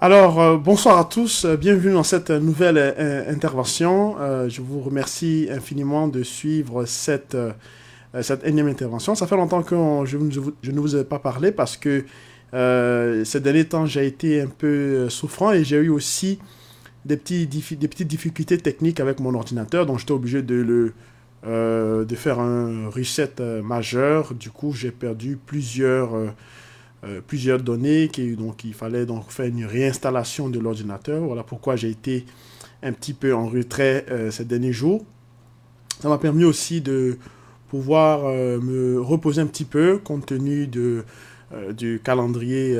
Bonsoir à tous, bienvenue dans cette nouvelle intervention. Je vous remercie infiniment de suivre cette énième intervention. Ça fait longtemps que je ne vous ai pas parlé parce que ces derniers temps, j'ai été un peu souffrant et j'ai eu aussi des petites difficultés techniques avec mon ordinateur, donc j'étais obligé de faire un reset majeur. Du coup, j'ai perdu plusieurs données, donc il fallait donc faire une réinstallation de l'ordinateur. Voilà pourquoi j'ai été un petit peu en retrait ces derniers jours. Ça m'a permis aussi de pouvoir me reposer un petit peu compte tenu du calendrier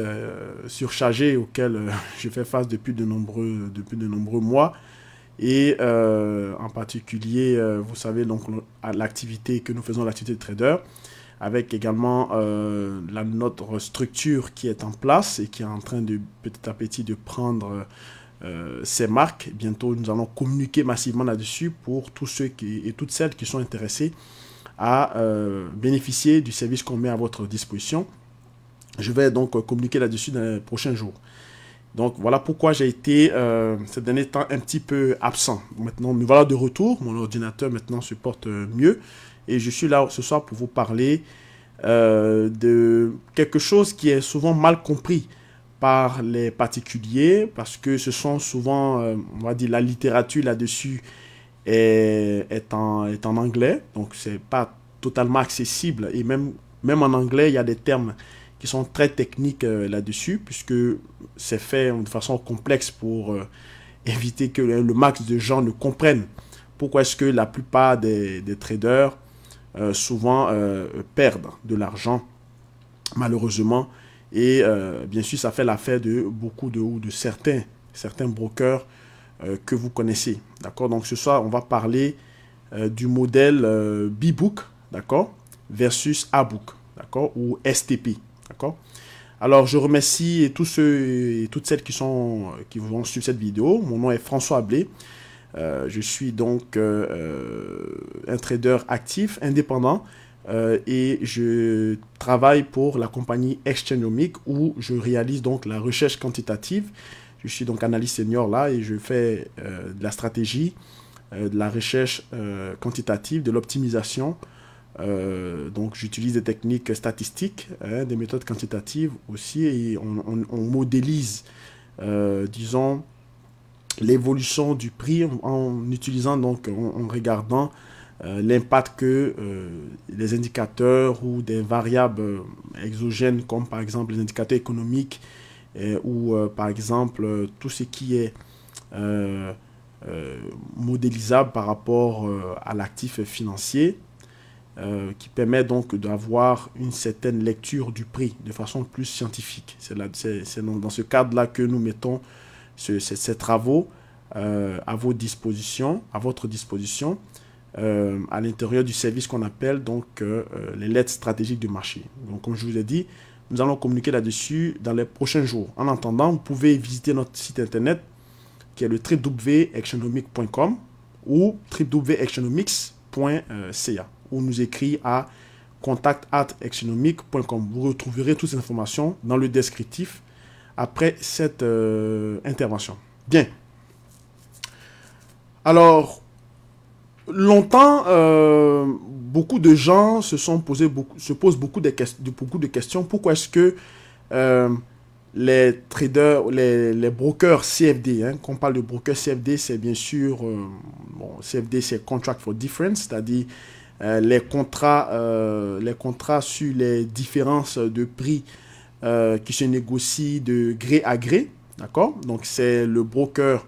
surchargé auquel je fais face depuis de nombreux mois. Et en particulier, vous savez, donc l'activité que nous faisons, l'activité de trader, avec également notre structure qui est en place et qui est en train de petit à petit de prendre ses marques. Bientôt, nous allons communiquer massivement là-dessus pour tous ceux et toutes celles qui sont intéressés à bénéficier du service qu'on met à votre disposition. Je vais donc communiquer là-dessus dans les prochains jours. Donc voilà pourquoi j'ai été ces derniers temps un petit peu absent. Maintenant, me voilà de retour. Mon ordinateur maintenant se porte mieux. Et je suis là ce soir pour vous parler de quelque chose qui est souvent mal compris par les particuliers, parce que ce sont souvent, on va dire, la littérature là-dessus est en anglais, donc c'est pas totalement accessible. Et même en anglais, il y a des termes qui sont très techniques là-dessus, puisque c'est fait de façon complexe pour éviter que le max de gens ne comprennent pourquoi est-ce que la plupart des traders souvent perdent de l'argent, malheureusement. Et bien sûr, ça fait l'affaire de de certains brokers que vous connaissez. D'accord? Donc ce soir, on va parler du modèle B-Book, d'accord, versus A-Book, d'accord, ou STP, d'accord. Alors, je remercie tous ceux et toutes celles qui vont suivre cette vidéo. Mon nom est François Ablé. Je suis donc un trader actif, indépendant, et je travaille pour la compagnie Exchangeomics où je réalise donc la recherche quantitative. Je suis donc analyste senior là et je fais de la stratégie, de la recherche quantitative, de l'optimisation. Donc j'utilise des techniques statistiques, des méthodes quantitatives aussi, et on modélise, disons, l'évolution du prix en utilisant donc en regardant l'impact que les indicateurs ou des variables exogènes comme par exemple les indicateurs économiques ou par exemple tout ce qui est modélisable par rapport à l'actif financier qui permet donc d'avoir une certaine lecture du prix de façon plus scientifique. C'est dans ce cadre-là que nous mettons ces travaux à votre disposition, à l'intérieur du service qu'on appelle donc les lettres stratégiques du marché. Donc comme je vous ai dit, nous allons communiquer là-dessus dans les prochains jours. En attendant, vous pouvez visiter notre site internet qui est le www.exchangeomics.com ou www.exchangeomics.ca ou nous écrire à contact@exchangeomics.com. Vous retrouverez toutes ces informations dans le descriptif après cette intervention. Bien. Alors, longtemps, beaucoup de gens se posent beaucoup de questions. Pourquoi est-ce que les traders, les brokers CFD, quand on parle de brokers CFD, c'est bien sûr, CFD c'est Contract for Difference, c'est-à-dire les contrats sur les différences de prix qui se négocient de gré à gré, d'accord? Donc c'est le broker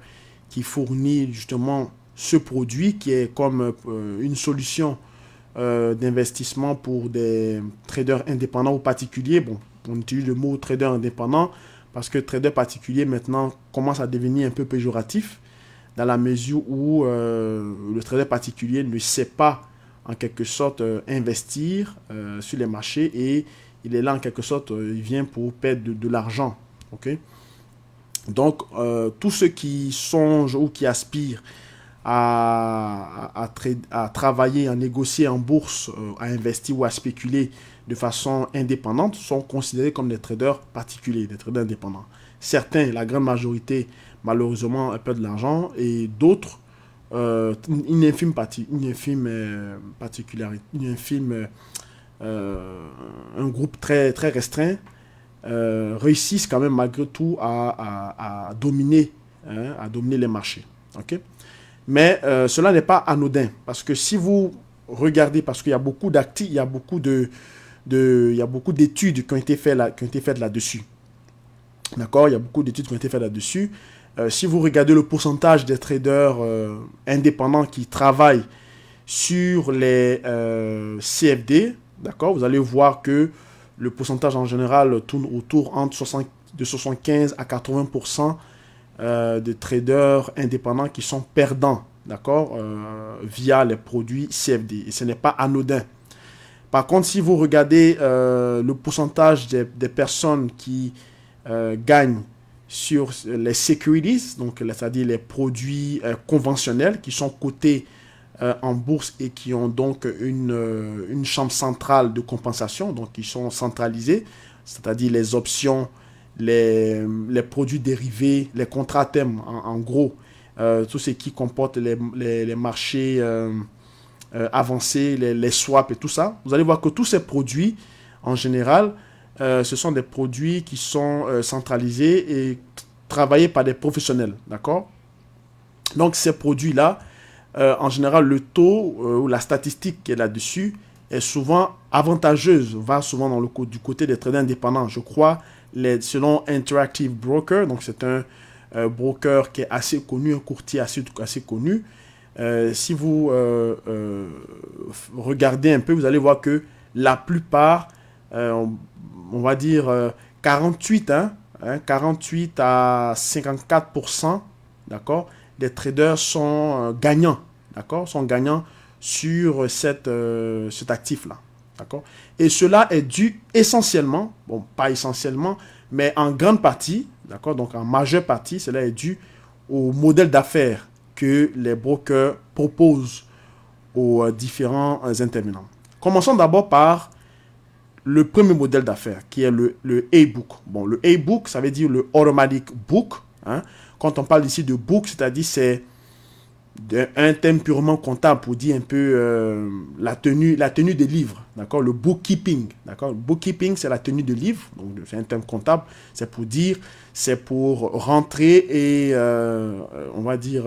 qui fournit justement ce produit qui est comme une solution d'investissement pour des traders indépendants ou particuliers. Bon, on utilise le mot trader indépendant parce que trader particulier maintenant commence à devenir un peu péjoratif dans la mesure où le trader particulier ne sait pas en quelque sorte investir sur les marchés et il est là en quelque sorte, il vient pour perdre de l'argent. Okay? Donc, tous ceux qui songent ou qui aspirent à travailler, à négocier en bourse, à investir ou à spéculer de façon indépendante sont considérés comme des traders particuliers, des traders indépendants. Certains, la grande majorité, malheureusement, perdent de l'argent et d'autres, une infime partie, une infime particularité, une infime, un groupe très, très restreint réussissent quand même malgré tout à dominer, hein, à dominer les marchés. Okay? Mais cela n'est pas anodin parce que si vous regardez, parce qu'il y a beaucoup d'actifs, il y a beaucoup il y a beaucoup d'études qui ont été faites là-dessus. D'accord? Il y a beaucoup d'études qui ont été faites là-dessus. Si vous regardez le pourcentage des traders indépendants qui travaillent sur les CFD, d'accord, vous allez voir que le pourcentage en général tourne autour de 75 à 80% de traders indépendants qui sont perdants, d'accord, via les produits CFD. Et ce n'est pas anodin. Par contre, si vous regardez le pourcentage des personnes qui gagnent sur les securities, donc c'est-à-dire les produits conventionnels qui sont cotés en bourse et qui ont donc une chambre centrale de compensation, donc qui sont centralisés, c'est-à-dire les options, les produits dérivés, les contrats à terme, en gros, tout ce qui comporte les marchés avancés, les swaps et tout ça. Vous allez voir que tous ces produits, en général, ce sont des produits qui sont centralisés et travaillés par des professionnels, d'accord? Donc, ces produits-là, en général, le taux ou la statistique qui est là-dessus est souvent avantageuse, va souvent du côté des traders indépendants. Je crois, selon Interactive Broker, donc c'est un broker qui est assez connu, un courtier assez connu. Si vous regardez un peu, vous allez voir que la plupart, on va dire 48 à 54%, d'accord, des traders sont gagnants, d'accord, sont gagnants sur cet actif-là, d'accord. Et cela est dû essentiellement, bon, pas essentiellement, mais en grande partie, d'accord, donc en majeure partie, cela est dû au modèle d'affaires que les brokers proposent aux différents intervenants. Commençons d'abord par le premier modèle d'affaires, qui est le A-Book. Bon, le A-Book, ça veut dire le Automatic Book. Hein. Quand on parle ici de book, c'est-à-dire c'est un thème purement comptable pour dire un peu la tenue des livres. D'accord, le bookkeeping. D'accord, le bookkeeping, c'est la tenue de livres. Donc, c'est un thème comptable. C'est pour dire, c'est pour rentrer et, on va dire,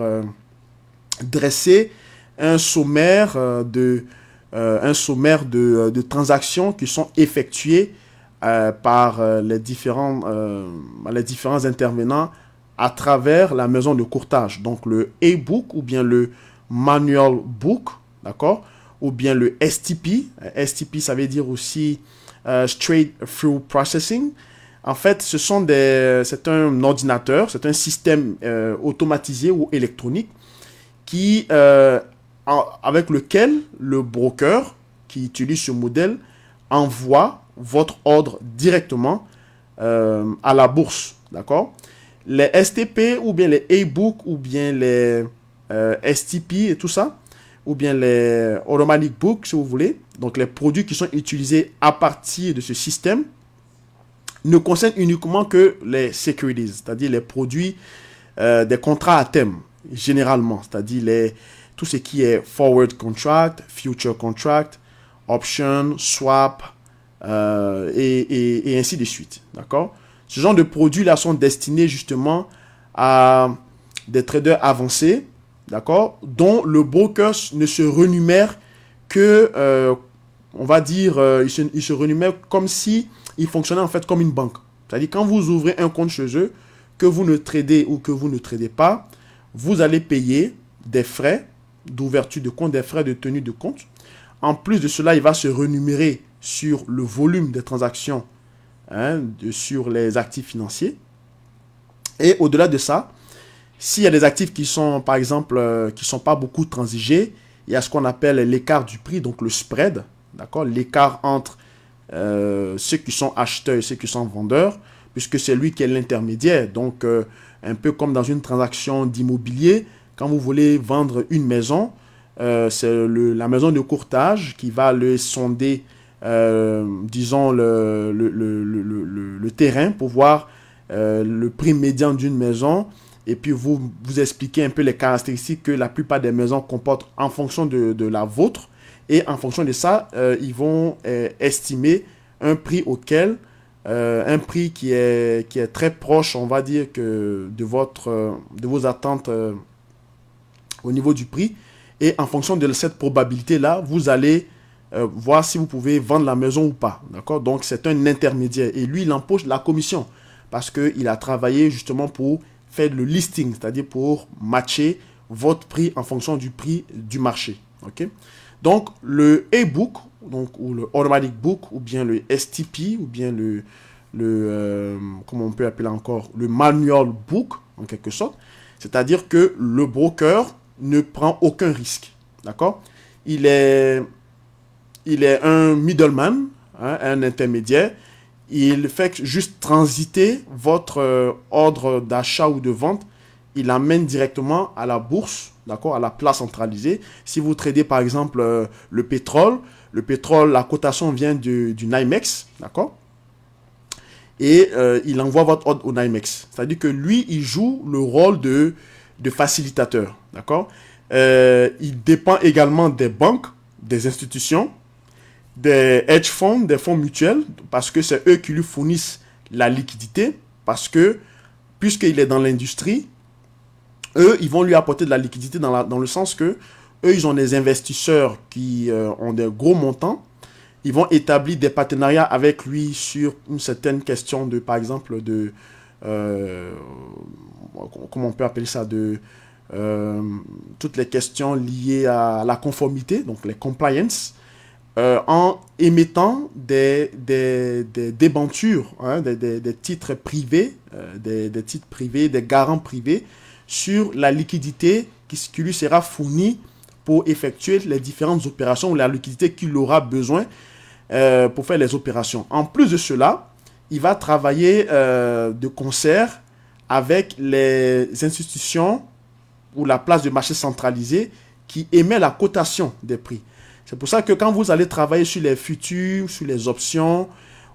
dresser un sommaire de transactions qui sont effectuées par les différents intervenants à travers la maison de courtage. Donc le A-Book ou bien le Manual Book, d'accord, ou bien le STP. STP, ça veut dire aussi Straight Through Processing. En fait, c'est un ordinateur, c'est un système automatisé ou électronique avec lequel le broker qui utilise ce modèle envoie votre ordre directement à la bourse, d'accord? Les STP ou bien les A-Book ou bien les STP et tout ça, ou bien les Automatic Book si vous voulez, donc les produits qui sont utilisés à partir de ce système, ne concernent uniquement que les securities, c'est-à-dire les produits des contrats à terme, généralement, c'est-à-dire tout ce qui est forward contract, future contract, option, swap, et ainsi de suite. D'accord? Ce genre de produits-là sont destinés justement à des traders avancés, d'accord, dont le broker ne se renumère que, on va dire, il se renumère comme si il fonctionnait en fait comme une banque. C'est-à-dire quand vous ouvrez un compte chez eux, que vous ne tradez ou que vous ne tradez pas, vous allez payer des frais d'ouverture de compte, des frais de tenue de compte. En plus de cela, il va se renumérer sur le volume des transactions, hein, sur les actifs financiers. Et au-delà de ça, s'il y a des actifs qui sont, par exemple, qui ne sont pas beaucoup transigés, il y a ce qu'on appelle l'écart du prix, donc le spread, d'accord, l'écart entre ceux qui sont acheteurs et ceux qui sont vendeurs, puisque c'est lui qui est l'intermédiaire. Donc, un peu comme dans une transaction d'immobilier, quand vous voulez vendre une maison, c'est la maison de courtage qui va le sonder, disons, le terrain pour voir le prix médian d'une maison, et puis vous expliquez un peu les caractéristiques que la plupart des maisons comportent en fonction de la vôtre. Et en fonction de ça, ils vont estimer un prix auquel, un prix qui est très proche, on va dire, que de vos attentes au niveau du prix. Et en fonction de cette probabilité-là, vous allez voir si vous pouvez vendre la maison ou pas. D'accord? Donc, c'est un intermédiaire. Et lui, il empoche la commission parce qu'il a travaillé justement pour faire le listing, c'est-à-dire pour matcher votre prix en fonction du prix du marché. OK? Donc, le e-book, donc, ou le automatic book, ou bien le STP, ou bien comment on peut appeler encore, le manual book, en quelque sorte, c'est-à-dire que le broker ne prend aucun risque. D'accord? Il est un middleman, hein, un intermédiaire. Il fait juste transiter votre ordre d'achat ou de vente. Il l'amène directement à la bourse, d'accord, à la place centralisée. Si vous tradez par exemple le pétrole, la cotation vient du NYMEX, d'accord? Et il envoie votre ordre au NYMEX. C'est-à-dire que lui, il joue le rôle de facilitateur, d'accord? Il dépend également des banques, des institutions, des hedge funds, des fonds mutuels, parce que c'est eux qui lui fournissent la liquidité, parce que, puisqu'il est dans l'industrie, eux, ils vont lui apporter de la liquidité dans le sens que, eux, ils ont des investisseurs qui ont des gros montants, ils vont établir des partenariats avec lui sur une certaine question de, par exemple, comment on peut appeler ça, toutes les questions liées à la conformité, donc les compliance, en émettant des débentures, hein, des titres privés, des titres privés, des garants privés sur la liquidité qui lui sera fournie pour effectuer les différentes opérations ou la liquidité qu'il aura besoin pour faire les opérations. En plus de cela, il va travailler de concert avec les institutions ou la place de marché centralisée qui émet la cotation des prix. C'est pour ça que quand vous allez travailler sur les futurs, sur les options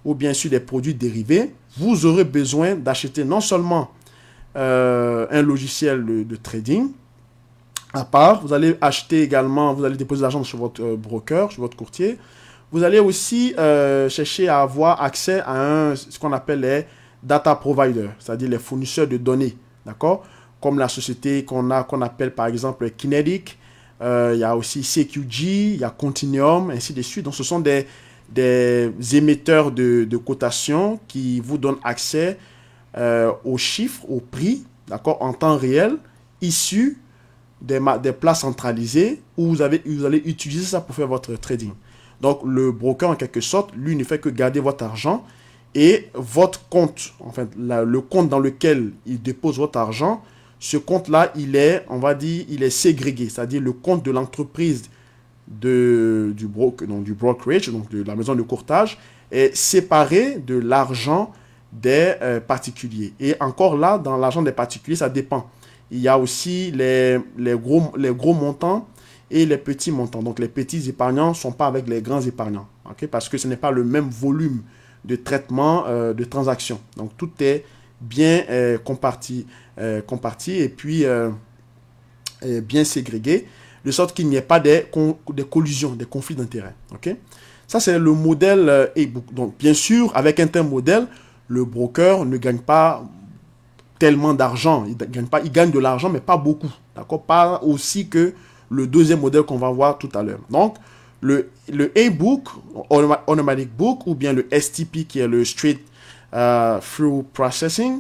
ou bien sur les produits dérivés, vous aurez besoin d'acheter non seulement un logiciel de trading à part, vous allez acheter également, vous allez déposer l'argent sur votre broker, sur votre courtier. Vous allez aussi chercher à avoir accès à ce qu'on appelle les data providers, c'est-à-dire les fournisseurs de données, d'accord? Comme la société qu'on appelle par exemple Kinetic, il y a aussi CQG, il y a Continuum, ainsi de suite. Donc, ce sont des émetteurs de cotation qui vous donnent accès aux chiffres, aux prix, d'accord, en temps réel, issus des places centralisées où vous allez utiliser ça pour faire votre trading. Donc, le broker, en quelque sorte, lui, ne fait que garder votre argent et votre compte, enfin, le compte dans lequel il dépose votre argent, ce compte-là, on va dire, il est ségrégé, c'est-à-dire le compte de l'entreprise du brokerage, donc de la maison de courtage, est séparé de l'argent des particuliers. Et encore là, dans l'argent des particuliers, ça dépend. Il y a aussi les gros montants et les petits montants. Donc, les petits épargnants ne sont pas avec les grands épargnants, okay? Parce que ce n'est pas le même volume de traitement de transactions. Donc, tout est bien comparti et puis bien ségrégé, de sorte qu'il n'y ait pas des collisions, des conflits d'intérêts. Okay? Ça, c'est le modèle e-book. Donc, bien sûr, avec un tel modèle, le broker ne gagne pas tellement d'argent. Il gagne de l'argent, mais pas beaucoup. D'accord? Pas aussi que le deuxième modèle qu'on va voir tout à l'heure. Donc, le e-book, automatic book, ou bien le STP, qui est le straight through processing,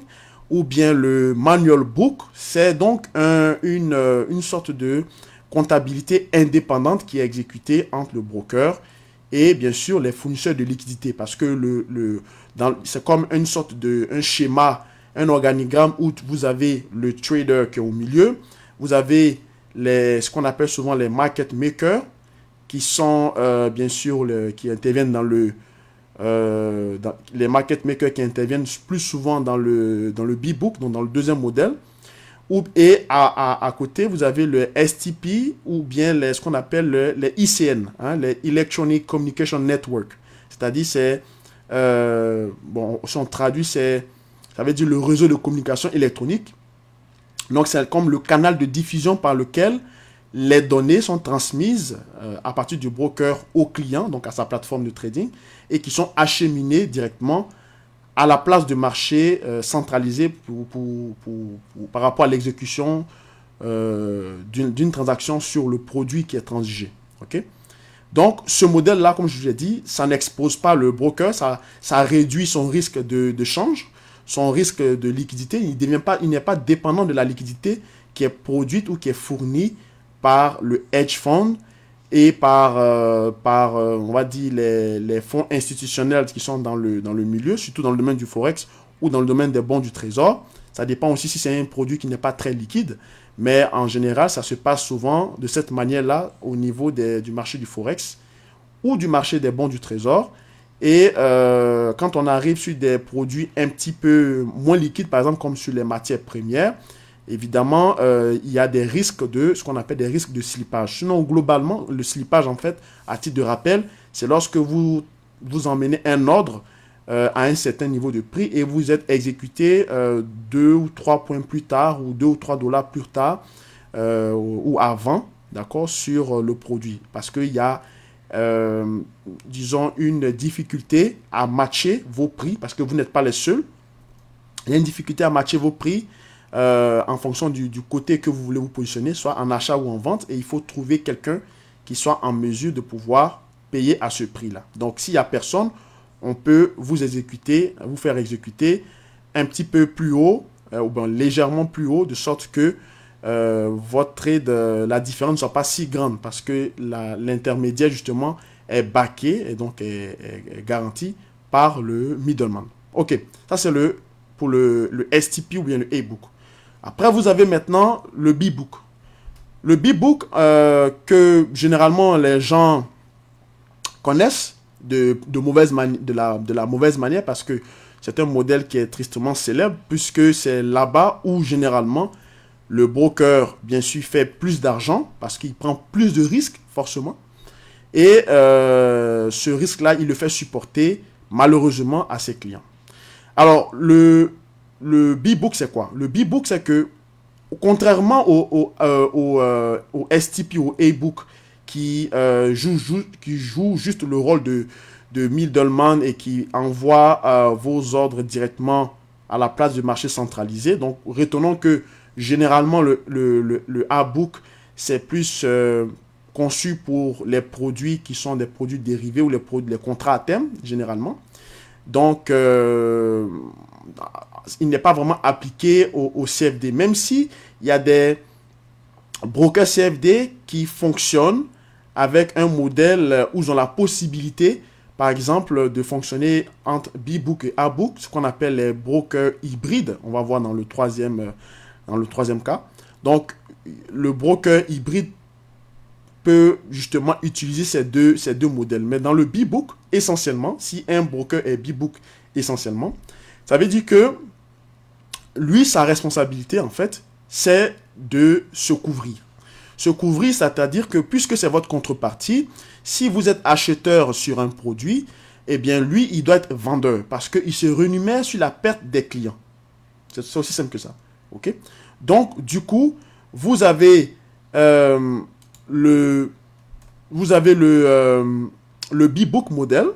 ou bien le manual book, c'est donc une sorte de comptabilité indépendante qui est exécutée entre le broker et bien sûr les fournisseurs de liquidités, parce que c'est comme une sorte un schéma, un organigramme où vous avez le trader qui est au milieu, vous avez ce qu'on appelle souvent les market makers qui sont bien sûr qui interviennent dans les market makers qui interviennent plus souvent dans le B-book, donc dans le deuxième modèle. Et à côté, vous avez le STP ou bien ce qu'on appelle les ICN, hein, les Electronic Communication Network. C'est-à-dire, si on traduit, c'est ça veut dire le réseau de communication électronique. Donc, c'est comme le canal de diffusion par lequel les données sont transmises à partir du broker au client, donc à sa plateforme de trading, et qui sont acheminées directement à la place de marché centralisée par rapport à l'exécution d'une transaction sur le produit qui est transigé. Okay? Donc, ce modèle-là, comme je vous l'ai dit, ça n'expose pas le broker, ça réduit son risque de change, son risque de liquidité. Il n'est pas dépendant de la liquidité qui est produite ou qui est fournie par le hedge fund et par on va dire, les fonds institutionnels qui sont dans le milieu, surtout dans le domaine du Forex ou dans le domaine des bons du trésor. Ça dépend aussi si c'est un produit qui n'est pas très liquide, mais en général, ça se passe souvent de cette manière-là au niveau du marché du Forex ou du marché des bons du trésor. Et quand on arrive sur des produits un petit peu moins liquides, par exemple comme sur les matières premières, évidemment, il y a des risques ce qu'on appelle des risques de slippage. Sinon, globalement, le slippage, en fait, à titre de rappel, c'est lorsque vous emmenez un ordre à un certain niveau de prix et vous êtes exécuté 2 ou 3 points plus tard ou 2 ou 3 dollars plus tard ou avant, d'accord, sur le produit. Parce qu'il y a, disons, une difficulté à matcher vos prix parce que vous n'êtes pas les seuls. Il y a une difficulté à matcher vos prix en fonction du côté que vous voulez vous positionner, soit en achat ou en vente, et il faut trouver quelqu'un qui soit en mesure de pouvoir payer à ce prix-là. Donc, s'il n'y a personne, on peut vous faire exécuter un petit peu plus haut, ou bien légèrement plus haut, de sorte que votre trade, la différence ne soit pas si grande, parce que l'intermédiaire, justement, est backé, et donc est garanti par le middleman. Ok, ça c'est pour le STP ou bien le A-Book. Après, vous avez maintenant le B-Book. Le B-Book que généralement les gens connaissent de la mauvaise manière parce que c'est un modèle qui est tristement célèbre puisque c'est là-bas où généralement le broker, bien sûr, fait plus d'argent parce qu'il prend plus de risques, forcément. Et ce risque-là, il le fait supporter malheureusement à ses clients. Alors, le B-Book, c'est quoi? Le B-Book, c'est que, contrairement au STP ou A-Book, qui joue juste le rôle de middleman et qui envoie vos ordres directement à la place du marché centralisé. Donc, retenons que, généralement, le A-Book, c'est plus conçu pour les produits qui sont des produits dérivés ou les contrats à terme, généralement. Donc, il n'est pas vraiment appliqué au CFD, même si il y a des brokers CFD qui fonctionnent avec un modèle où ils ont la possibilité, par exemple, de fonctionner entre B-Book et A-Book, ce qu'on appelle les brokers hybrides. On va voir dans le troisième cas. Donc, le broker hybride peut justement utiliser ces deux modèles. Mais dans le B-Book, essentiellement, si un broker est B-Book essentiellement, ça veut dire que lui, sa responsabilité, en fait, c'est de se couvrir. Se couvrir, c'est-à-dire que puisque c'est votre contrepartie, si vous êtes acheteur sur un produit, eh bien, lui, il doit être vendeur parce qu'il se rémunère sur la perte des clients. C'est aussi simple que ça. OK? Donc, du coup, vous avez le B-Book modèle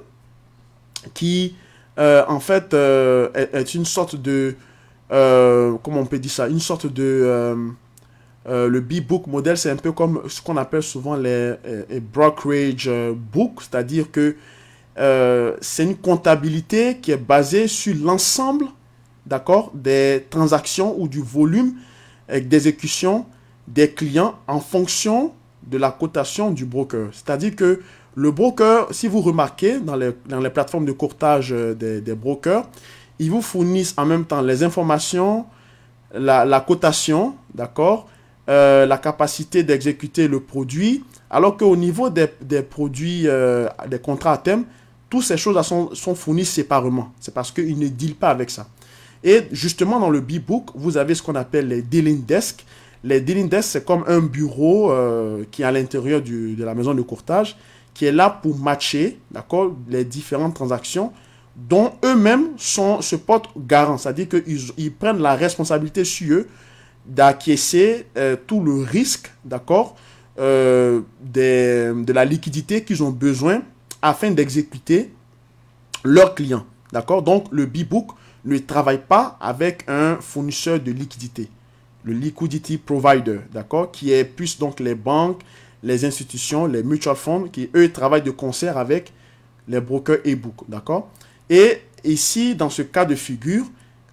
qui, en fait, est une sorte de... comment on peut dire ça? Une sorte de... le B-Book modèle, c'est un peu comme ce qu'on appelle souvent les brokerage book, c'est-à-dire que c'est une comptabilité qui est basée sur l'ensemble, d'accord, des transactions ou du volume d'exécution des clients en fonction de la cotation du broker. C'est-à-dire que le broker, si vous remarquez dans les plateformes de courtage des brokers, ils vous fournissent en même temps les informations, la cotation, d'accord, la capacité d'exécuter le produit, alors qu'au niveau des produits, des contrats à terme, toutes ces choses-là sont fournies séparément. C'est parce qu'ils ne dealent pas avec ça. Et justement, dans le B-Book, vous avez ce qu'on appelle les dealing desks. Les dealing desks, c'est comme un bureau qui est à l'intérieur de la maison de courtage, qui est là pour matcher, d'accord, les différentes transactions dont eux-mêmes se portent garants. C'est-à-dire qu'ils prennent la responsabilité sur eux d'acquiescer tout le risque, d'accord, de la liquidité qu'ils ont besoin afin d'exécuter leurs clients. D'accord? Donc, le B-Book ne travaille pas avec un fournisseur de liquidité, le liquidity provider, d'accord, qui est plus donc les banques, les institutions, les mutual funds, qui eux travaillent de concert avec les brokers e-book, d'accord? Et ici, dans ce cas de figure,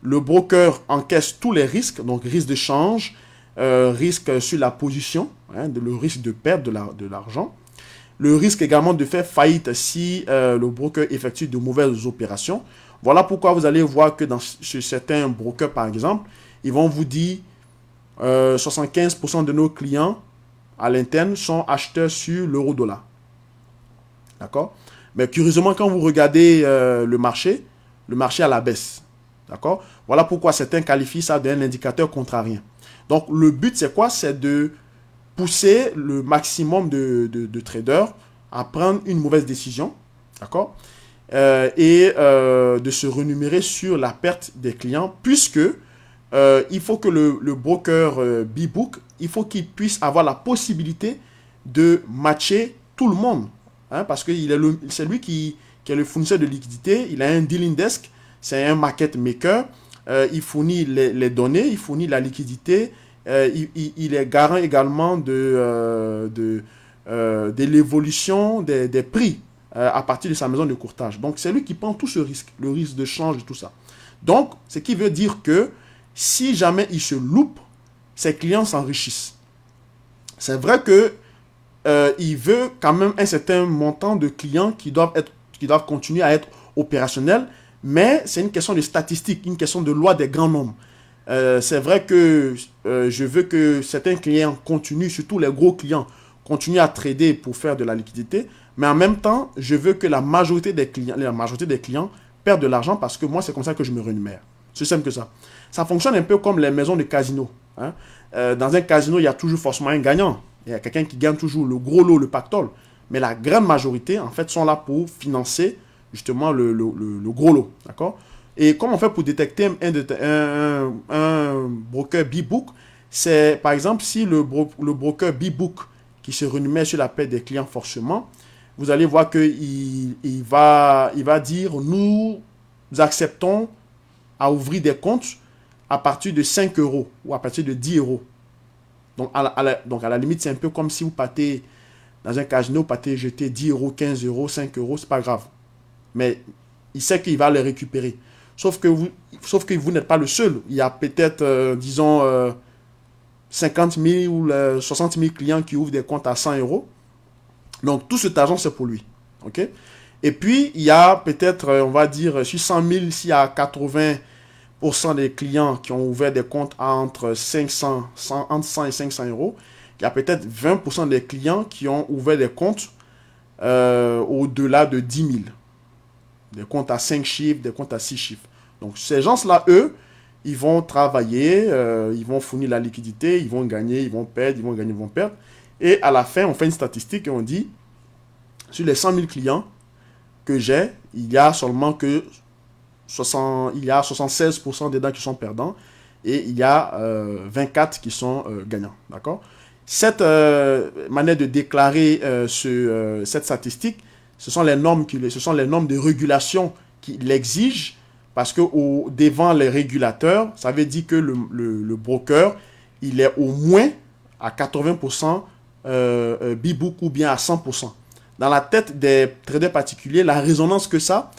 le broker encaisse tous les risques, donc risque de change, risque sur la position, hein, le risque de perte de l'argent, le risque également de faire faillite si le broker effectue de mauvaises opérations. Voilà pourquoi vous allez voir que chez certains brokers, par exemple, ils vont vous dire 75% de nos clients à l'interne sont acheteurs sur l'euro-dollar. D'accord? Mais curieusement, quand vous regardez le marché à la baisse. D'accord? Voilà pourquoi certains qualifient ça d'un indicateur contrarien. Donc, le but, c'est quoi? C'est de pousser le maximum de traders à prendre une mauvaise décision. D'accord? Et de se renumérer sur la perte des clients, puisque il faut que le broker B-Book, il faut qu'il puisse avoir la possibilité de matcher tout le monde. Hein, parce que c'est lui qui est le fournisseur de liquidité, il a un dealing desk, c'est un market maker, il fournit les données, il fournit la liquidité, il est garant également de l'évolution des prix à partir de sa maison de courtage. Donc, c'est lui qui prend tout ce risque, le risque de change et tout ça. Donc, ce qui veut dire que si jamais il se loupe, ses clients s'enrichissent. C'est vrai que il veut quand même un certain montant de clients qui doivent continuer à être opérationnels, mais c'est une question de statistique, une question de loi des grands nombres. C'est vrai que je veux que certains clients continuent, surtout les gros clients, continuent à trader pour faire de la liquidité, mais en même temps, je veux que la majorité des clients perdent de l'argent parce que moi, c'est comme ça que je me rémunère. C'est simple que ça. Ça fonctionne un peu comme les maisons de casino. Hein. Dans un casino, il y a toujours forcément un gagnant. Il y a quelqu'un qui gagne toujours le gros lot, le pactole. Mais la grande majorité, en fait, sont là pour financer justement le gros lot. D'accord? Et comment on fait pour détecter un broker B-Book? C'est, par exemple, si le broker B-Book qui se rémunère sur la perte des clients forcément, vous allez voir qu'il va dire, nous acceptons à ouvrir des comptes à partir de 5 euros ou à partir de 10 euros. Donc, à la limite, c'est un peu comme si vous partez dans un casino, vous partez jeter 10 euros, 15 euros, 5 euros, c'est pas grave. Mais il sait qu'il va les récupérer. Sauf que vous n'êtes pas le seul. Il y a peut-être, disons, 50 000 ou 60 000 clients qui ouvrent des comptes à 100 euros. Donc, tout cet argent, c'est pour lui. OK? Et puis, il y a peut-être, on va dire, sur 100 000, s'il y a 80% des clients qui ont ouvert des comptes entre 100 et 500 euros, il y a peut-être 20% des clients qui ont ouvert des comptes au-delà de 10 000. Des comptes à 5 chiffres, des comptes à 6 chiffres. Donc, ces gens-là, eux, ils vont travailler, ils vont fournir la liquidité, ils vont gagner, ils vont perdre, ils vont gagner, ils vont perdre. Et à la fin, on fait une statistique et on dit, sur les 100 000 clients que j'ai, il y a seulement que 76% des dents qui sont perdants et il y a 24 qui sont gagnants. D'accord? Cette manière de déclarer cette statistique, ce sont les normes de régulation qui l'exigent parce que devant les régulateurs, ça veut dire que le broker, il est au moins à 80% B-Book ou bien à 100%. Dans la tête des traders particuliers, la résonance que ça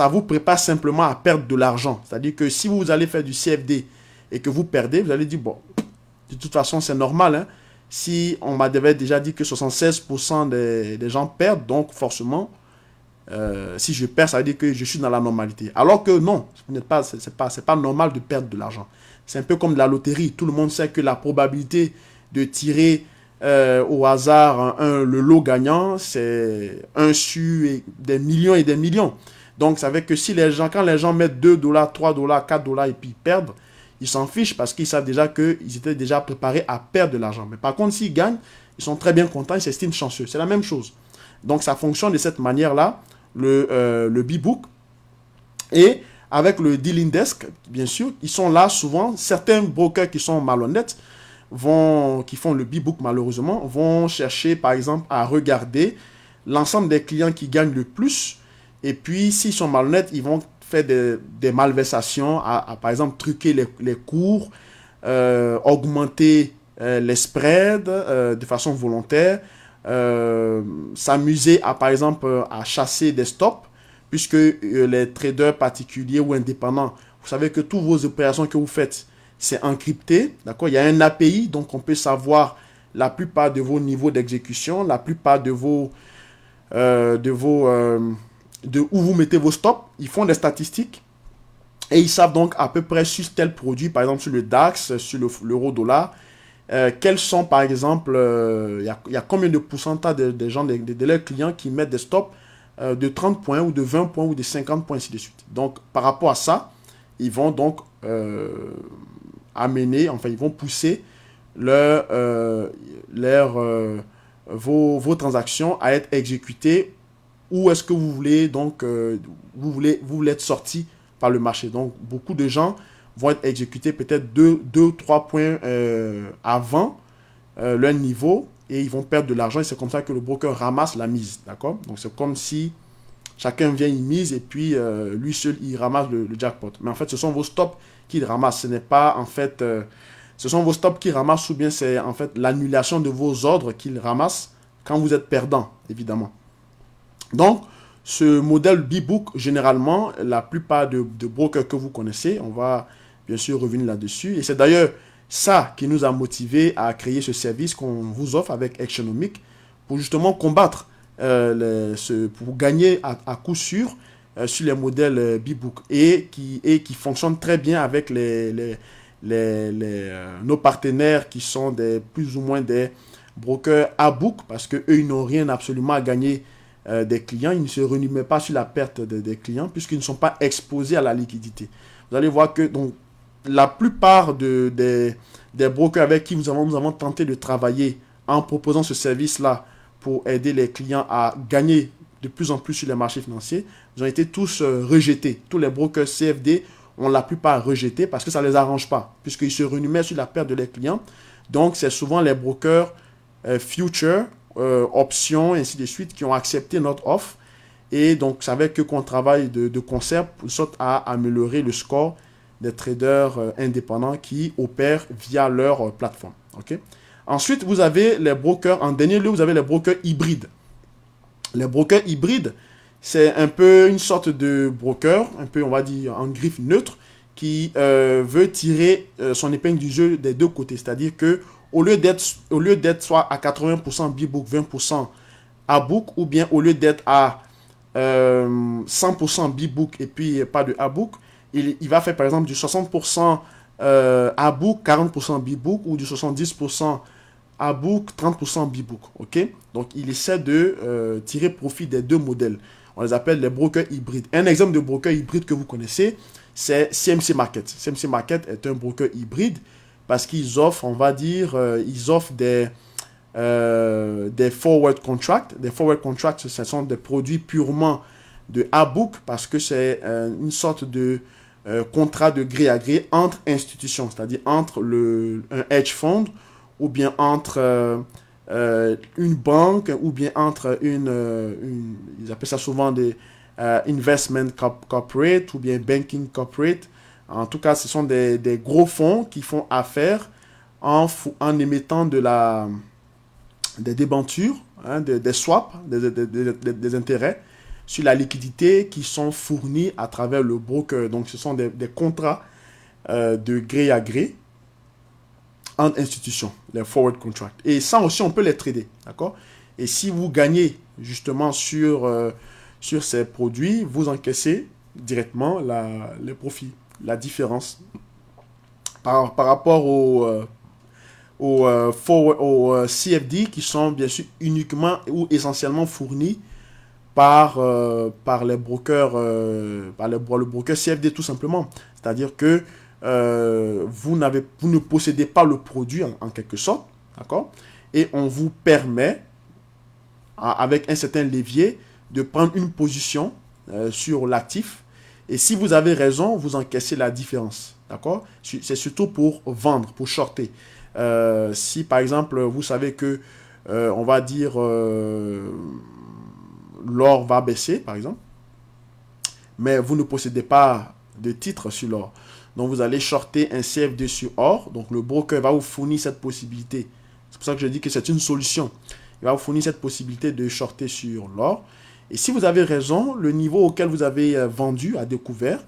vous prépare simplement à perdre de l'argent. C'est-à-dire que si vous allez faire du CFD et que vous perdez, vous allez dire, bon, de toute façon, c'est normal. Hein? Si on m'avait déjà dit que 76% des gens perdent, donc forcément, si je perds, ça veut dire que je suis dans la normalité. Alors que non, c'est pas normal de perdre de l'argent. C'est un peu comme de la loterie. Tout le monde sait que la probabilité de tirer au hasard le lot gagnant, c'est 1 sur des millions et des millions. Donc, ça veut dire que quand les gens mettent 2 $, 3 $, 4 $ et puis ils perdent, ils s'en fichent parce qu'ils savent déjà qu'ils étaient déjà préparés à perdre de l'argent. Mais par contre, s'ils gagnent, ils sont très bien contents, ils s'estiment chanceux. C'est la même chose. Donc, ça fonctionne de cette manière-là. Le B-Book, Et avec le dealing desk, bien sûr, ils sont là souvent. Certains brokers qui sont malhonnêtes, qui font le B-book malheureusement, vont chercher par exemple à regarder l'ensemble des clients qui gagnent le plus. Et puis, s'ils sont malhonnêtes, ils vont faire des malversations, par exemple, truquer les cours, augmenter les spreads de façon volontaire, s'amuser par exemple, à chasser des stops, puisque les traders particuliers ou indépendants, vous savez que toutes vos opérations que vous faites, c'est encrypté, d'accord? Il y a un API, donc on peut savoir la plupart de vos niveaux d'exécution, la plupart de où vous mettez vos stops. Ils font des statistiques et ils savent donc à peu près sur tel produit, par exemple sur le DAX, sur l'euro-dollar, quels sont par exemple, il y a combien de pourcentage des gens, de leurs clients qui mettent des stops de 30 points ou de 20 points ou de 50 points, ainsi de suite. Donc par rapport à ça, ils vont donc ils vont pousser vos transactions à être exécutées où est-ce que vous voulez donc vous voulez être sorti par le marché. Donc beaucoup de gens vont être exécutés peut-être 2 ou 3 points avant leur niveau et ils vont perdre de l'argent et c'est comme ça que le broker ramasse la mise, d'accord? Donc c'est comme si chacun vient, il mise et puis lui seul il ramasse le jackpot. Mais en fait ce sont vos stops qu'il ramasse, ce n'est pas en fait ce sont vos stops qu'il ramasse ou bien c'est en fait l'annulation de vos ordres qu'il ramasse quand vous êtes perdant, évidemment. Donc, ce modèle B-Book, généralement, la plupart de brokers que vous connaissez, on va bien sûr revenir là-dessus. Et c'est d'ailleurs ça qui nous a motivés à créer ce service qu'on vous offre avec Actionomic pour justement combattre, pour gagner à coup sûr sur les modèles B-Book et qui fonctionne très bien avec nos partenaires qui sont plus ou moins des brokers A-Book parce qu'eux, ils n'ont rien absolument à gagner des clients, ils ne se renument pas sur la perte des clients puisqu'ils ne sont pas exposés à la liquidité. Vous allez voir que donc, la plupart des brokers avec qui nous avons tenté de travailler en proposant ce service-là pour aider les clients à gagner de plus en plus sur les marchés financiers, ils ont été tous rejetés. Tous les brokers CFD ont la plupart rejetés parce que ça ne les arrange pas puisqu'ils se renument sur la perte de leurs clients. Donc, c'est souvent les brokers future options, ainsi de suite, qui ont accepté notre offre. Et donc, c'est avec eux qu'on travaille de concert pour sorte à améliorer le score des traders indépendants qui opèrent via leur plateforme. Okay? Ensuite, vous avez les brokers, en dernier lieu, vous avez les brokers hybrides. Les brokers hybrides, c'est un peu une sorte de broker, un peu, on va dire, en griffe neutre, qui veut tirer son épingle du jeu des deux côtés. C'est-à-dire que au lieu d'être soit à 80% B-Book, 20% A-Book, ou bien au lieu d'être à 100% B-Book et puis pas de A-Book, il va faire par exemple du 60% A-Book, 40% B-Book, ou du 70% A-Book, 30% B-Book. Okay? Donc il essaie de tirer profit des deux modèles. On les appelle les brokers hybrides. Un exemple de broker hybride que vous connaissez, c'est CMC Market. CMC Market est un broker hybride parce qu'ils offrent, on va dire, ils offrent des forward contracts. Des forward contracts, ce sont des produits purement de A-Book parce que c'est une sorte de contrat de gré à gré entre institutions, c'est-à-dire entre un hedge fund ou bien entre une banque ou bien entre ils appellent ça souvent des investment corporate ou bien banking corporate. En tout cas, ce sont des gros fonds qui font affaire en émettant des débentures, hein, des swaps, des intérêts sur la liquidité qui sont fournis à travers le broker. Donc, ce sont des contrats de gré à gré entre institutions, les forward contracts. Et ça aussi, on peut les trader, d'accord? Et si vous gagnez justement sur ces produits, vous encaissez directement les profits, la différence par rapport aux CFD qui sont bien sûr uniquement ou essentiellement fournis par les brokers, le broker CFD tout simplement. C'est-à-dire que vous ne possédez pas le produit en quelque sorte, d'accord? Et on vous permet, avec un certain levier, de prendre une position sur l'actif Et si vous avez raison, vous encaissez la différence. D'accord? C'est surtout pour vendre, pour shorter. Si par exemple, vous savez que, on va dire, l'or va baisser, par exemple, mais vous ne possédez pas de titre sur l'or. Donc, vous allez shorter un CFD sur or. Donc, le broker va vous fournir cette possibilité. C'est pour ça que je dis que c'est une solution. Il va vous fournir cette possibilité de shorter sur l'or. Et si vous avez raison, le niveau auquel vous avez vendu à découvert,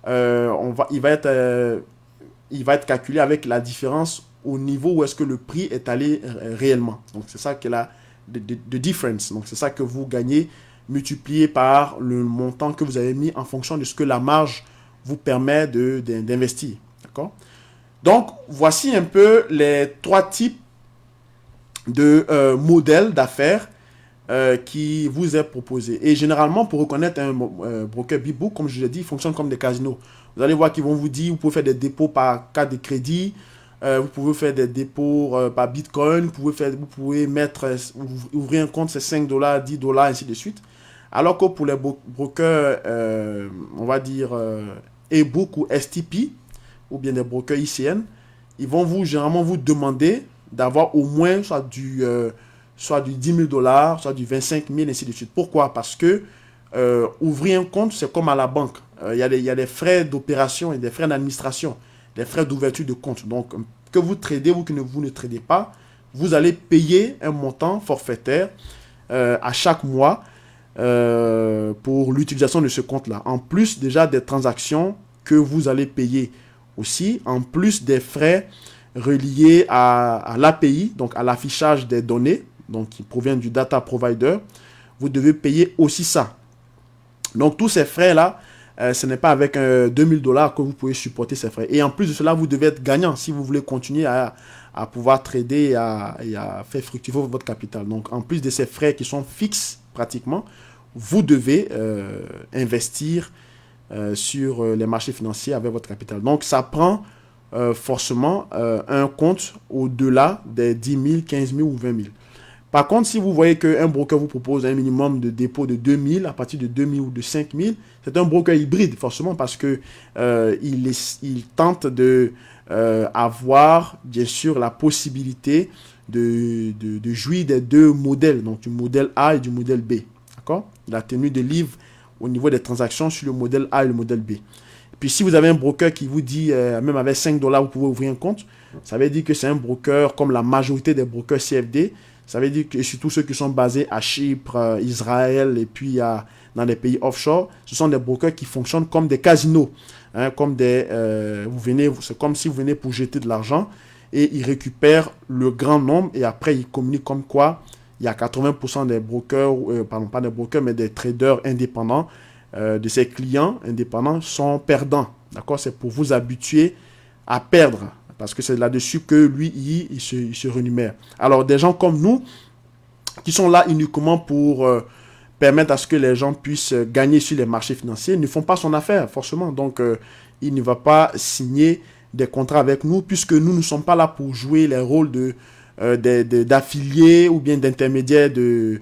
il va être calculé avec la différence au niveau où est-ce que le prix est allé réellement. Donc, c'est ça qui est la difference. Donc, c'est ça que vous gagnez multiplié par le montant que vous avez mis en fonction de ce que la marge vous permet d'investir. D'accord? Donc, voici un peu les 3 types de modèles d'affaires qui vous est proposé. Et généralement, pour reconnaître un broker Bbook, comme je l'ai dit, il fonctionne comme des casinos. Vous allez voir qu'ils vont vous dire, vous pouvez faire des dépôts par carte de crédit, vous pouvez faire des dépôts par Bitcoin, vous pouvez ouvrir un compte, c'est 5 $, 10 $, ainsi de suite. Alors que pour les brokers, on va dire eBook ou STP, ou bien des brokers ICN, ils vont généralement vous demander d'avoir au moins soit du 10 000 $, soit du 25 000, ainsi de suite. Pourquoi? Parce que ouvrir un compte, c'est comme à la banque. Il y a des frais d'opération et des frais d'administration, des frais d'ouverture de compte. Donc, que vous tradez ou que vous ne tradez pas, vous allez payer un montant forfaitaire à chaque mois pour l'utilisation de ce compte-là. En plus déjà des transactions que vous allez payer aussi, en plus des frais reliés à l'API, donc à l'affichage des données, donc qui proviennent du data provider, vous devez payer aussi ça. Donc tous ces frais-là, ce n'est pas avec 2000 $ que vous pouvez supporter ces frais. Et en plus de cela, vous devez être gagnant si vous voulez continuer à pouvoir trader et à faire fructifier votre capital. Donc en plus de ces frais qui sont fixes pratiquement, vous devez investir sur les marchés financiers avec votre capital. Donc ça prend forcément un compte au-delà des 10 000, 15 000 ou 20 000. Par contre, si vous voyez qu'un broker vous propose un minimum de dépôt de 2 000, à partir de 2 000 ou de 5 000, c'est un broker hybride, forcément, parce que il tente de avoir, bien sûr, la possibilité de jouir des 2 modèles, donc du modèle A et du modèle B. D'accord? La tenue de livre au niveau des transactions sur le modèle A et le modèle B. Et puis, si vous avez un broker qui vous dit, même avec 5 $, vous pouvez ouvrir un compte, ça veut dire que c'est un broker comme la majorité des brokers CFD. Ça veut dire que surtout ceux qui sont basés à Chypre, Israël et puis dans les pays offshore, ce sont des brokers qui fonctionnent comme des casinos. Hein, c'est comme si vous venez pour jeter de l'argent et ils récupèrent le grand nombre et après ils communiquent comme quoi il y a 80% des brokers, pardon, pas des brokers, mais des traders indépendants de ces clients indépendants sont perdants. D'accord? C'est pour vous habituer à perdre. Parce que c'est là-dessus que lui, il se rémunère. Alors, des gens comme nous, qui sont là uniquement pour permettre à ce que les gens puissent gagner sur les marchés financiers, ne font pas son affaire, forcément. Donc, il ne va pas signer des contrats avec nous, puisque nous ne sommes pas là pour jouer les rôles d'affiliés ou bien d'intermédiaires de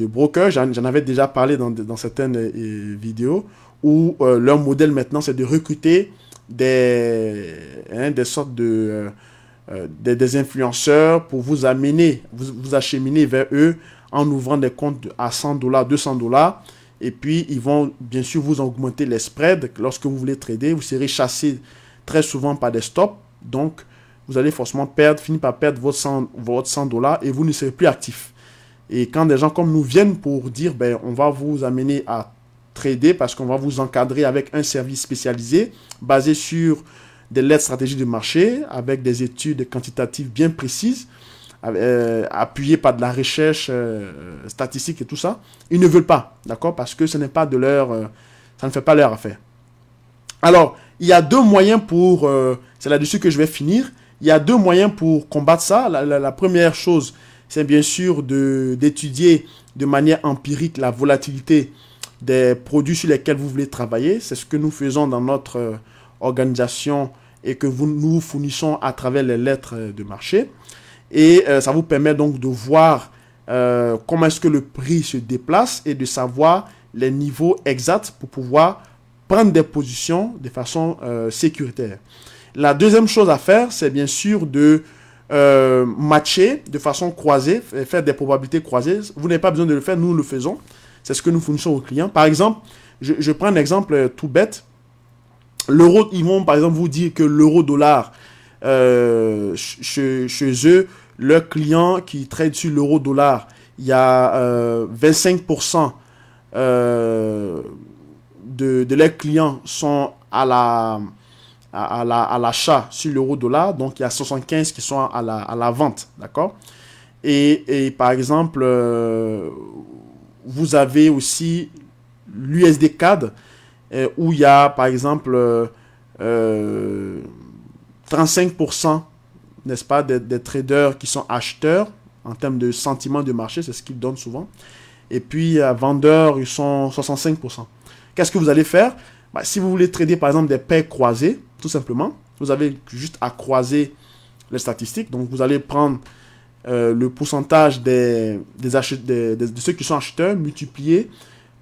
brokers. J'en avais déjà parlé dans certaines vidéos, où leur modèle maintenant, c'est de recruter des sortes des influenceurs pour vous amener, vous acheminer vers eux en ouvrant des comptes à 100 $, 200 $. Et puis, ils vont bien sûr vous augmenter les spreads. Lorsque vous voulez trader, vous serez chassé très souvent par des stops. Donc, vous allez forcément finir par perdre votre 100 $ et vous ne serez plus actif. Et quand des gens comme nous viennent pour dire, ben, on va vous amener à trader parce qu'on va vous encadrer avec un service spécialisé basé sur des lettres stratégiques de marché avec des études quantitatives bien précises appuyées par de la recherche statistique et tout ça, ils ne veulent pas, d'accord, parce que ce n'est pas ça ne fait pas leur affaire. Alors, il y a 2 moyens c'est là-dessus que je vais finir, il y a 2 moyens pour combattre ça. La première chose, c'est bien sûr d'étudier de manière empirique la volatilité des produits sur lesquels vous voulez travailler. C'est ce que nous faisons dans notre organisation et que nous fournissons à travers les lettres de marché. Et ça vous permet donc de voir comment est-ce que le prix se déplace et de savoir les niveaux exacts pour pouvoir prendre des positions de façon sécuritaire. La deuxième chose à faire, c'est bien sûr de matcher de façon croisée, faire des probabilités croisées. Vous n'avez pas besoin de le faire, nous le faisons. C'est ce que nous fournissons aux clients. Par exemple, je prends un exemple tout bête. L'euro, ils vont par exemple vous dire que l'euro-dollar, chez eux, leurs clients qui traitent sur l'euro-dollar, il y a 25% de leurs clients sont à l'achat sur l'euro-dollar, donc il y a 75 qui sont à la vente, d'accord? Et par exemple, vous avez aussi l'USD CAD, où il y a par exemple 35%, n'est-ce pas, des traders qui sont acheteurs en termes de sentiment de marché, c'est ce qu'ils donnent souvent. Et puis, vendeurs, ils sont 65%. Qu'est-ce que vous allez faire? Si vous voulez trader, par exemple, des paires croisées, tout simplement, vous avez juste à croiser les statistiques. Donc, vous allez prendre le pourcentage de ceux qui sont acheteurs multiplié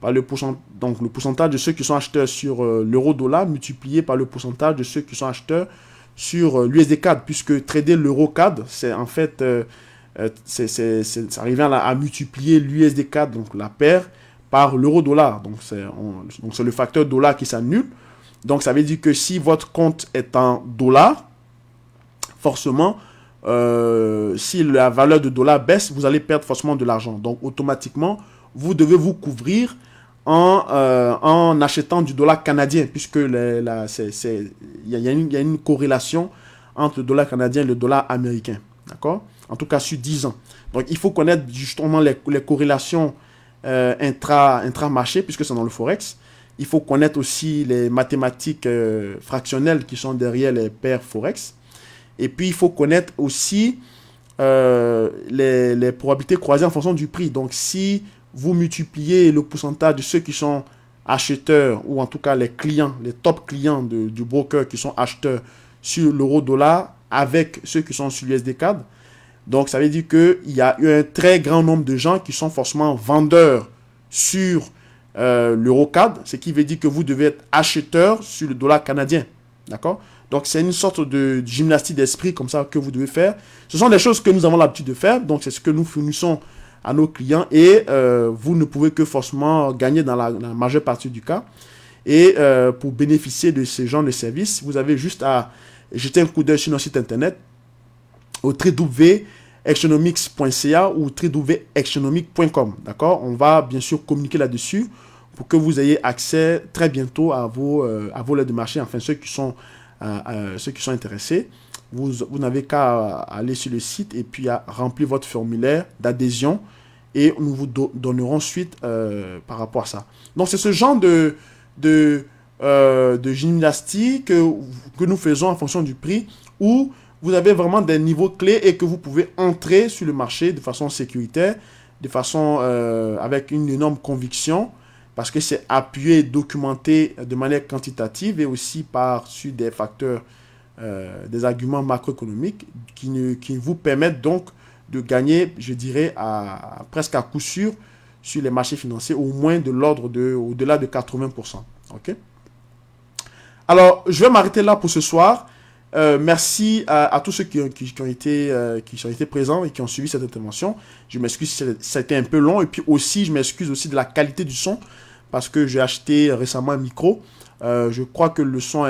par le pourcentage de ceux qui sont acheteurs sur l'euro-dollar multiplié par le pourcentage de ceux qui sont acheteurs sur l'USD CAD, puisque trader l'euro-CAD, c'est en fait, ça revient à multiplier l'USD CAD, donc la paire, par l'euro-dollar. Donc, c'est le facteur dollar qui s'annule. Donc, ça veut dire que si votre compte est en dollars, forcément, si la valeur de dollar baisse, vous allez perdre forcément de l'argent. Donc, automatiquement, vous devez vous couvrir en achetant du dollar canadien, puisque il y a une corrélation entre le dollar canadien et le dollar américain. D'accord? En tout cas, sur 10 ans. Donc, il faut connaître justement les corrélations intra-marché, puisque c'est dans le Forex. Il faut connaître aussi les mathématiques fractionnelles qui sont derrière les paires Forex. Et puis, il faut connaître aussi les probabilités croisées en fonction du prix. Donc, si vous multipliez le pourcentage de ceux qui sont acheteurs, ou en tout cas les clients, les top clients du broker qui sont acheteurs sur l'euro-dollar avec ceux qui sont sur l'USD CAD, donc ça veut dire qu'il y a eu un très grand nombre de gens qui sont forcément vendeurs sur l'euro-CAD, ce qui veut dire que vous devez être acheteur sur le dollar canadien. D'accord? Donc c'est une sorte de gymnastique d'esprit comme ça que vous devez faire. Ce sont des choses que nous avons l'habitude de faire, donc c'est ce que nous fournissons à nos clients, et vous ne pouvez que forcément gagner dans la majeure partie du cas. Et pour bénéficier de ce genre de services, vous avez juste à jeter un coup d'œil sur notre site internet au www.exonomics.ca ou www.exonomics.com. D'accord? On va bien sûr communiquer là-dessus pour que vous ayez accès très bientôt à vos lettres de marché, enfin ceux qui sont intéressés. Vous n'avez qu'à aller sur le site et puis à remplir votre formulaire d'adhésion, et nous vous donnerons suite par rapport à ça. Donc, c'est ce genre de gymnastique que nous faisons en fonction du prix, où vous avez vraiment des niveaux clés et que vous pouvez entrer sur le marché de façon sécuritaire, de façon avec une énorme conviction, parce que c'est appuyé, documenté de manière quantitative et aussi sur des facteurs, des arguments macroéconomiques qui vous permettent donc de gagner, je dirais, presque à coup sûr sur les marchés financiers, au moins au-delà de 80%. Ok? Alors, je vais m'arrêter là pour ce soir. Merci à tous ceux qui ont été présents et qui ont suivi cette intervention. Je m'excuse si ça a été un peu long, et puis aussi, je m'excuse aussi de la qualité du son, parce que j'ai acheté récemment un micro. Je crois que le son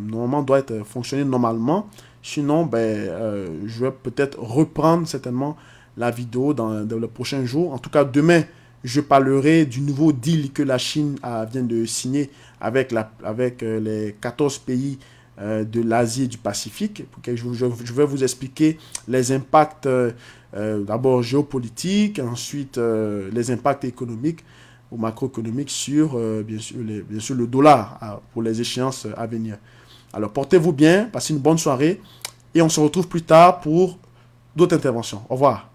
normalement doit fonctionner normalement. Sinon, je vais peut-être reprendre certainement la vidéo dans les prochains jours. En tout cas, demain, je parlerai du nouveau deal que la Chine vient de signer avec les 14 pays de l'Asie et du Pacifique. Je vais vous expliquer les impacts d'abord géopolitiques, ensuite les impacts économiques ou macroéconomiques sur bien sûr le dollar pour les échéances à venir. Alors portez-vous bien, passez une bonne soirée et on se retrouve plus tard pour d'autres interventions. Au revoir.